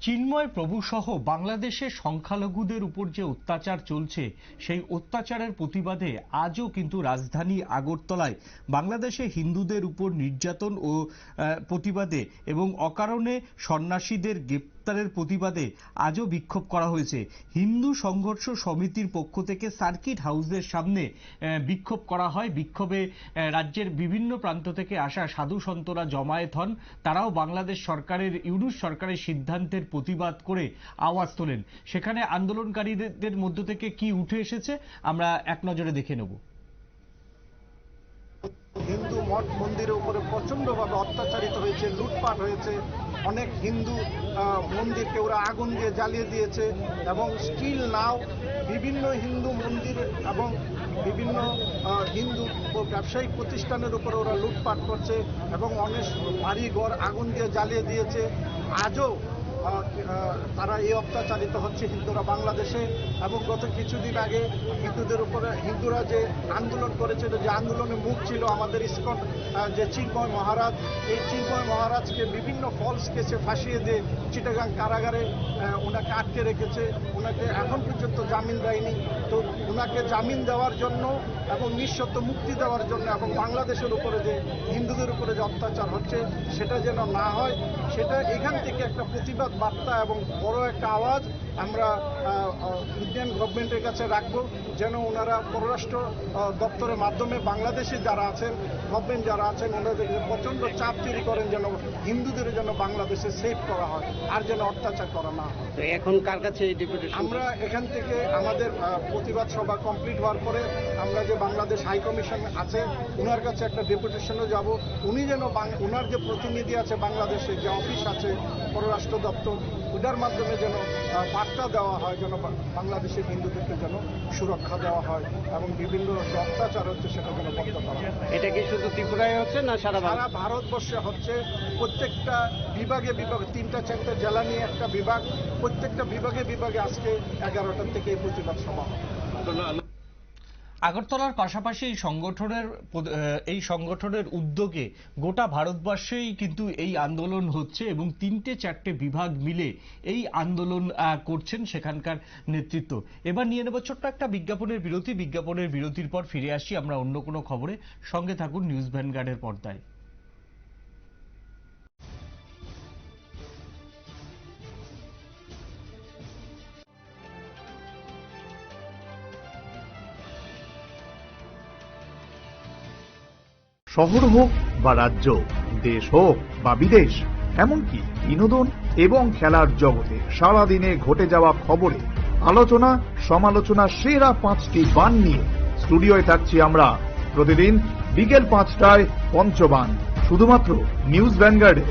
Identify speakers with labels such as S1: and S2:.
S1: চিন্ময় প্রভু সহ বাংলাদেশে সংখ্যালঘুদের উপর যে অত্যাচার চলছে সেই অত্যাচারের প্রতিবাদে আজও কিন্তু রাজধানী আগরতলায় বাংলাদেশে হিন্দুদের উপর নির্যাতন ও প্রতিবাদে এবং অকারণে সন্ন্যাসীদের গ্রেপ্তারের প্রতিবাদে আজও বিক্ষোভ করা হয়েছে। হিন্দু সংঘর্ষ সমিতির পক্ষ থেকে সার্কিট হাউসের সামনে বিক্ষোভ করা হয়। বিক্ষোভে রাজ্যের বিভিন্ন প্রান্ত থেকে আসা সাধু সন্তরা জমায়েত হন। তারাও বাংলাদেশ সরকারের ইউনূস সরকারের সিদ্ধান্তের প্রতিবাদ করে আওয়াজ তোলেন। সেখানে আন্দোলনকারীদের মধ্য থেকে কি উঠে এসেছে আমরা এক নজরে দেখে নেব।
S2: হিন্দু মঠ মন্দিরের উপরে প্রচন্ডভাবে অত্যাচারিত হয়েছে, লুটপাট হয়েছে। অনেক হিন্দু মন্দিরকে ওরা আগুন দিয়ে জ্বালিয়ে দিয়েছে এবং স্টিল নাও বিভিন্ন হিন্দু মন্দির এবং বিভিন্ন হিন্দু ব্যবসায়িক প্রতিষ্ঠানের উপরে ওরা লুটপাট করছে এবং অনেক বাড়িঘর আগুন দিয়ে জ্বালিয়ে দিয়েছে। আজও তারা এই অত্যাচারিত হচ্ছে হিন্দুরা বাংলাদেশে। এবং গত কিছুদিন আগে হিন্দুদের উপরে হিন্দুরা যে আন্দোলন করেছিল, যে আন্দোলনের মুখ ছিল আমাদের ইসকন যে চিন্ময় মহারাজ, এই চিন্ময় মহারাজকে বিভিন্ন ফলস কেসে ফাঁসিয়ে দিয়ে চিটাগাং কারাগারে ওনাকে আটকে রেখেছে। ওনাকে এখন পর্যন্ত জামিন দেয়নি। তো ওনাকে জামিন দেওয়ার জন্য এবং নিঃশর্ত মুক্তি দেওয়ার জন্য এবং বাংলাদেশের উপরে যে হিন্দুদের উপরে যে অত্যাচার হচ্ছে সেটা যেন না হয়, সেটা এখান থেকে একটা প্রতিবাদ বার্তা এবং বড় একটা আওয়াজ আমরা ইন্ডিয়ান গভর্নমেন্টের কাছে রাখবো, যেন ওনারা পররাষ্ট্র দপ্তরের মাধ্যমে বাংলাদেশে যারা আছেন, গভর্নমেন্ট যারা আছেন, ওনাদেরকে প্রচণ্ড চাপ তৈরি করেন যেন হিন্দুদের যেন বাংলাদেশে সেভ করা হয় আর যেন অত্যাচার করা না হয়।
S3: এখন কার কাছে এই ডেপুটেশন?
S2: আমরা এখান থেকে আমাদের প্রতিবাদ সভা কমপ্লিট হওয়ার পরে আমরা যে বাংলাদেশ হাই কমিশন আছে ওনার কাছে একটা ডেপুটেশনও যাব। উনি যেন ওনার যে প্রতিনিধি আছে বাংলাদেশে, যে অফিস আছে পররাষ্ট্র দপ্তর, ওটার মাধ্যমে যেন বার্তা দেওয়া হয় যেন বাংলাদেশের হিন্দুদেরকে যেন সুরক্ষা দেওয়া হয় এবং বিভিন্ন যে অত্যাচার হচ্ছে সেটা যেন বন্ধ করা হয়।
S3: এটা কি শুধু ত্রিপুরায় হচ্ছে না সারা
S2: ভারতবর্ষে হচ্ছে? প্রত্যেকটা বিভাগে 3-4টা জেলা নিয়ে একটা বিভাগ, প্রত্যেকটা বিভাগে আজকে 11টার থেকে এই প্রতিবাদ সভা হয়।
S1: আগরতলার পাশাপাশি এই সংগঠনের উদ্যোগে গোটা ভারতবর্ষেই কিন্তু এই আন্দোলন হচ্ছে এবং 3-4টে বিভাগ মিলে এই আন্দোলন করছেন সেখানকার নেতৃত্ব। এবার নিয়ে নেব ছোট্ট একটা বিজ্ঞাপনের বিরতির পর ফিরে আসি আমরা অন্য কোনো খবরে। সঙ্গে থাকুন নিউজ ভ্যানগার্ডের পর্দায়।
S4: শহর হোক বা রাজ্য, দেশ হোক বা বিদেশ, এমনকি বিনোদন এবং খেলার জগতে সারাদিনে ঘটে যাওয়া খবরে আলোচনা সমালোচনা সেরা 5টি বান নিয়ে স্টুডিওয় থাকছি আমরা প্রতিদিন বিকেল 5টায় পঞ্চবান, শুধুমাত্র নিউজ ভ্যানগার্ডে।